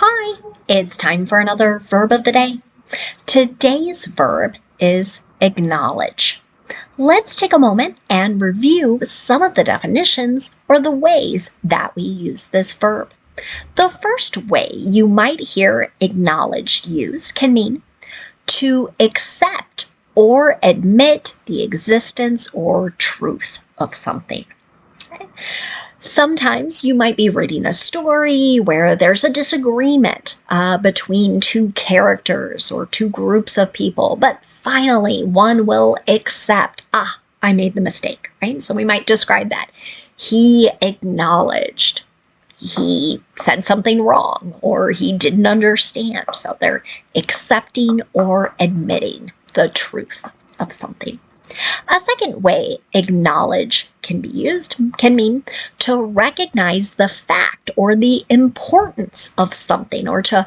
Hi, it's time for another verb of the day. Today's verb is acknowledge. Let's take a moment and review some of the definitions or the ways that we use this verb. The first way you might hear acknowledged used can mean to accept or admit the existence or truth of something. Okay? Sometimes you might be reading a story where there's a disagreement between two characters or two groups of people, but finally one will accept, I made the mistake, right? So we might describe that. He acknowledged he said something wrong or he didn't understand. So they're accepting or admitting the truth of something. A second way acknowledge can be used can mean to recognize the fact or the importance of something or to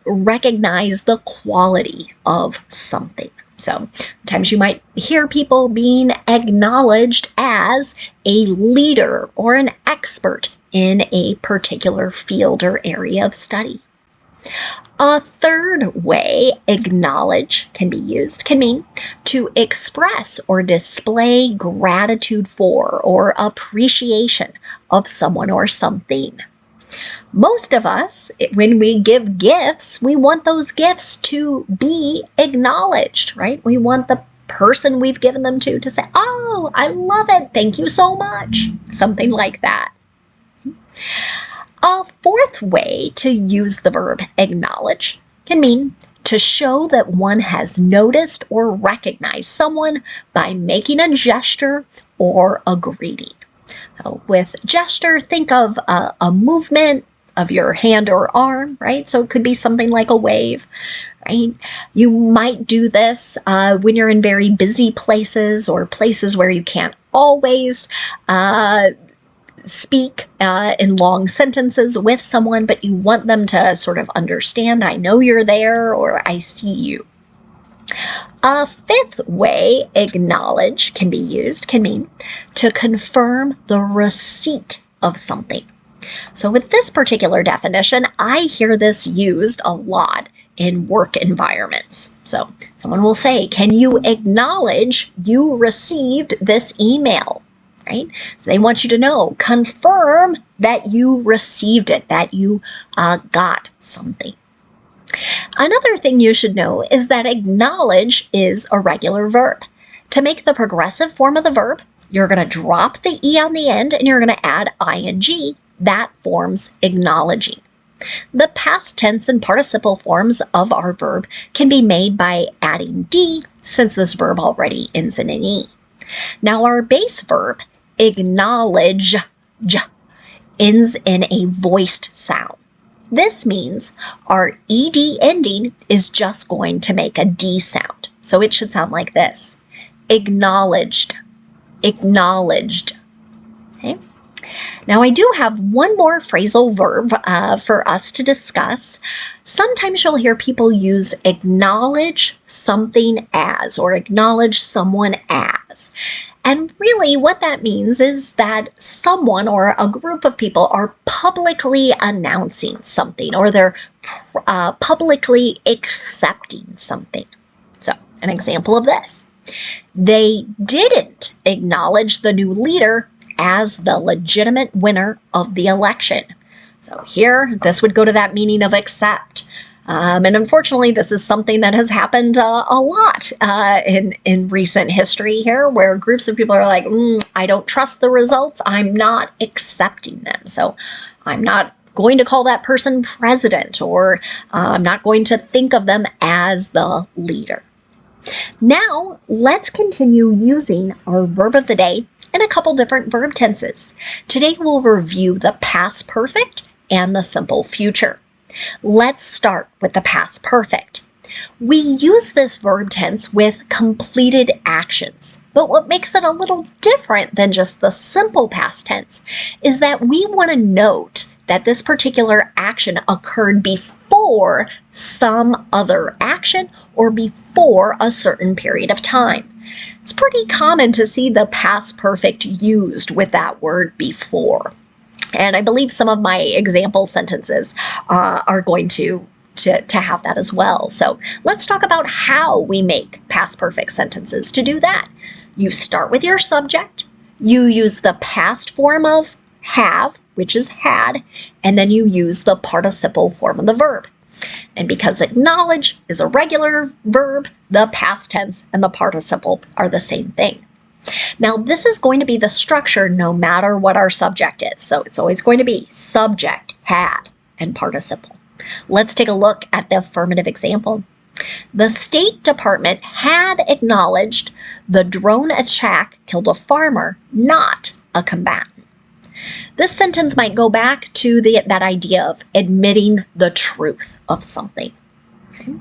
recognize the quality of something. So sometimes you might hear people being acknowledged as a leader or an expert in a particular field or area of study. A third way acknowledge can be used can mean to express or display gratitude for or appreciation of someone or something. Most of us, when we give gifts, we want those gifts to be acknowledged, right? We want the person we've given them to say, "Oh, I love it. Thank you so much." Something like that. A fourth way to use the verb acknowledge can mean to show that one has noticed or recognized someone by making a gesture or a greeting. So with gesture, think of a movement of your hand or arm, right? So it could be something like a wave, right? You might do this when you're in very busy places or places where you can't always speak in long sentences with someone, but you want them to sort of understand, I know you're there, or I see you. A fifth way acknowledge can be used can mean to confirm the receipt of something. So with this particular definition, I hear this used a lot in work environments. So someone will say, can you acknowledge you received this email? Right? So they want you to know, confirm that you received it, that you got something. Another thing you should know is that acknowledge is a regular verb. To make the progressive form of the verb, you're going to drop the E on the end and you're going to add ing. That forms acknowledging. The past tense and participle forms of our verb can be made by adding D, since this verb already ends in an E. Now our base verb, acknowledge, ends in a voiced sound. This means our ed ending is just going to make a D sound. So it should sound like this. Acknowledged, acknowledged. Okay. Now I do have one more phrasal verb for us to discuss. Sometimes you'll hear people use acknowledge something as or acknowledge someone as. And really what that means is that someone or a group of people are publicly announcing something or they're publicly accepting something. So an example of this. They didn't acknowledge the new leader as the legitimate winner of the election. So here, this would go to that meaning of accept. And unfortunately, this is something that has happened a lot in recent history here, where groups of people are like, I don't trust the results. I'm not accepting them. So I'm not going to call that person president, or I'm not going to think of them as the leader. Now, let's continue using our verb of the day in a couple different verb tenses. Today, we'll review the past perfect and the simple future. Let's start with the past perfect. We use this verb tense with completed actions, but what makes it a little different than just the simple past tense is that we want to note that this particular action occurred before some other action or before a certain period of time. It's pretty common to see the past perfect used with that word before. And I believe some of my example sentences are going to have that as well. So let's talk about how we make past perfect sentences. To do that, you start with your subject, you use the past form of have, which is had, and then you use the participle form of the verb. And because acknowledge is a regular verb, the past tense and the participle are the same thing. Now, this is going to be the structure no matter what our subject is. So it's always going to be subject, had, and participle. Let's take a look at the affirmative example. The State Department had acknowledged the drone attack killed a farmer, not a combatant. This sentence might go back to that idea of admitting the truth of something. Okay.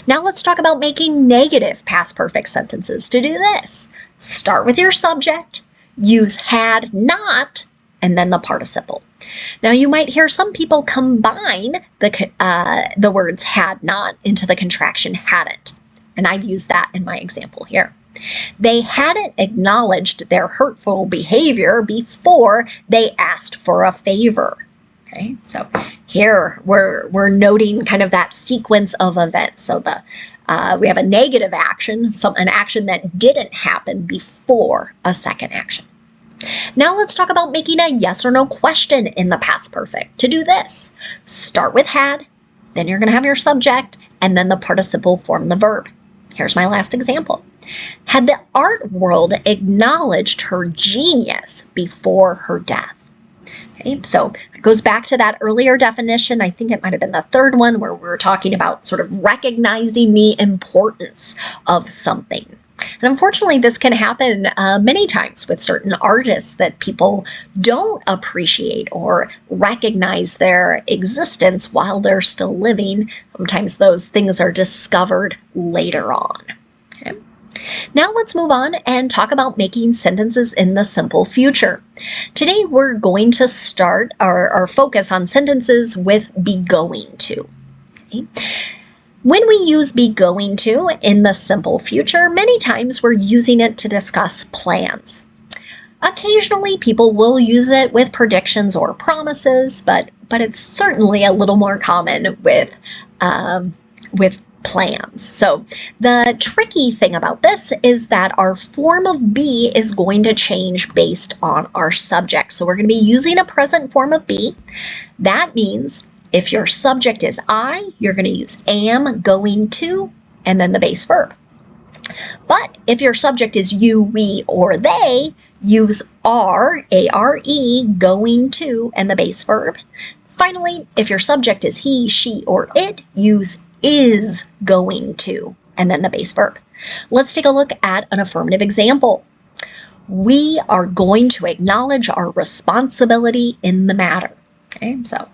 Now let's talk about making negative past perfect sentences. To do this, start with your subject, use had not, and then the participle. Now you might hear some people combine the words had not into the contraction hadn't, and I've used that in my example here. They hadn't acknowledged their hurtful behavior before they asked for a favor. Okay, so here we're noting kind of that sequence of events. So we have a negative action, an action that didn't happen before a second action. Now let's talk about making a yes or no question in the past perfect. To do this, start with had, then you're going to have your subject, and then the participle form the verb. Here's my last example. Had the art world acknowledged her genius before her death? Okay, so it goes back to that earlier definition. I think it might have been the third one where we were talking about sort of recognizing the importance of something. And unfortunately, this can happen many times with certain artists that people don't appreciate or recognize their existence while they're still living. Sometimes those things are discovered later on. Okay. Now let's move on and talk about making sentences in the simple future. Today we're going to start our focus on sentences with be going to. Okay. When we use be going to in the simple future, many times we're using it to discuss plans. Occasionally people will use it with predictions or promises, but it's certainly a little more common with plans. So the tricky thing about this is that our form of be is going to change based on our subject. So we're going to be using a present form of be. That means if your subject is I, you're going to use am, going to, and then the base verb. But if your subject is you, we, or they, use are, A-R-E, going to, and the base verb. Finally, if your subject is he, she, or it, use is going to, and then the base verb. Let's take a look at an affirmative example. We are going to acknowledge our responsibility in the matter. Okay, so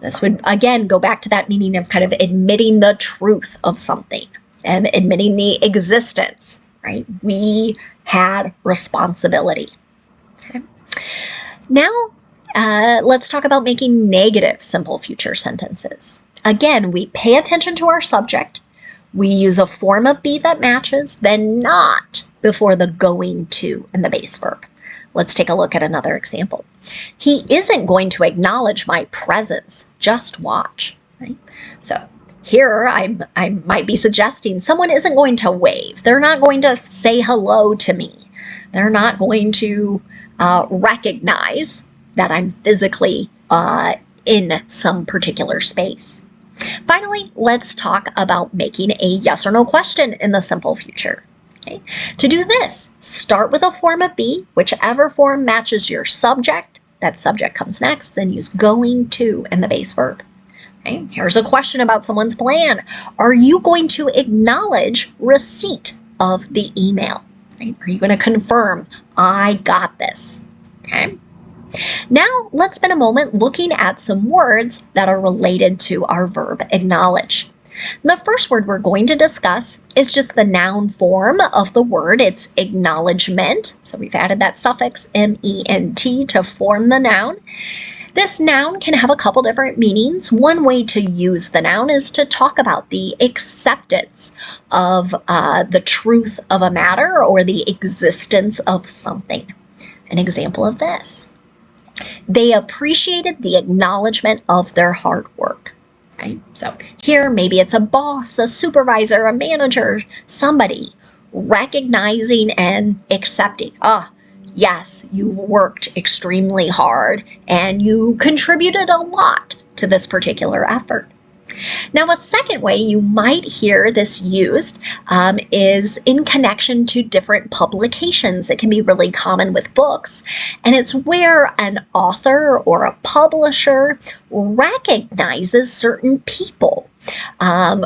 this would, again, go back to that meaning of kind of admitting the truth of something and admitting the existence, right? We had responsibility. Okay. Now, let's talk about making negative simple future sentences. Again, we pay attention to our subject. We use a form of be that matches, then not before the going to and the base verb. Let's take a look at another example. He isn't going to acknowledge my presence, just watch. Right? So here I might be suggesting someone isn't going to wave. They're not going to say hello to me. They're not going to recognize that I'm physically in some particular space. Finally, let's talk about making a yes or no question in the simple future. Okay. To do this, start with a form of be, whichever form matches your subject. That subject comes next, then use going to and the base verb. Okay. Here's a question about someone's plan. Are you going to acknowledge receipt of the email? Right? Are you going to confirm, I got this? Okay. Now, let's spend a moment looking at some words that are related to our verb acknowledge. The first word we're going to discuss is just the noun form of the word. It's acknowledgement. So we've added that suffix M-E-N-T to form the noun. This noun can have a couple different meanings. One way to use the noun is to talk about the acceptance of the truth of a matter or the existence of something. An example of this. They appreciated the acknowledgement of their hard work. Right? So here, maybe it's a boss, a supervisor, a manager, somebody recognizing and accepting, yes, you worked extremely hard and you contributed a lot to this particular effort. Now, a second way you might hear this used is in connection to different publications. It can be really common with books, and it's where an author or a publisher recognizes certain people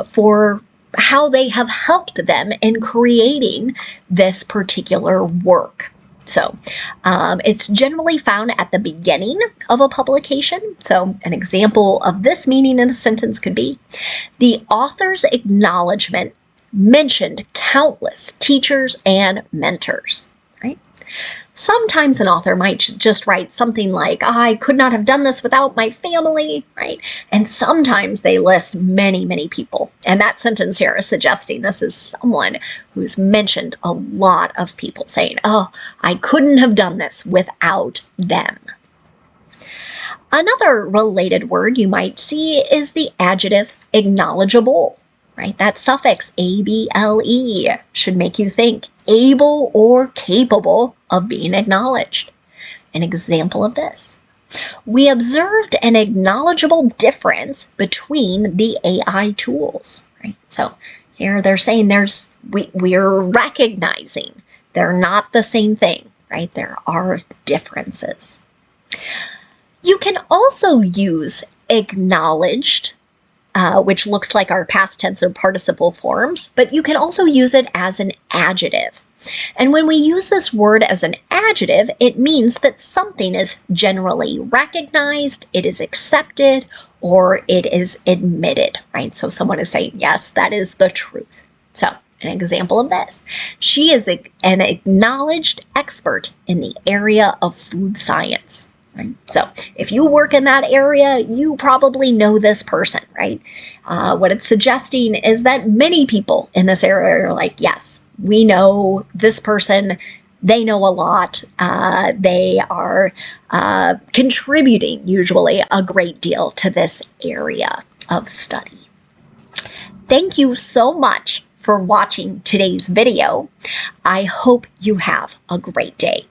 for how they have helped them in creating this particular work. So it's generally found at the beginning of a publication. So an example of this meaning in a sentence could be, the author's acknowledgement mentioned countless teachers and mentors, right? Sometimes an author might just write something like, I could not have done this without my family, right? And sometimes they list many, many people. And that sentence here is suggesting this is someone who's mentioned a lot of people, saying, I couldn't have done this without them. Another related word you might see is the adjective acknowledgeable, right? That suffix able should make you think able or capable of being acknowledged. An example of this. We observed an acknowledgeable difference between the AI tools, right? So here they're saying we're recognizing they're not the same thing, right? There are differences. You can also use acknowledged, which looks like our past tense or participle forms, but you can also use it as an adjective. And when we use this word as an adjective, it means that something is generally recognized, it is accepted, or it is admitted, right? So someone is saying, yes, that is the truth. So an example of this, she is an acknowledged expert in the area of food science. Right? So if you work in that area, you probably know this person, right? What it's suggesting is that many people in this area are like, yes, we know this person. They know a lot. They are contributing usually a great deal to this area of study. Thank you so much for watching today's video. I hope you have a great day.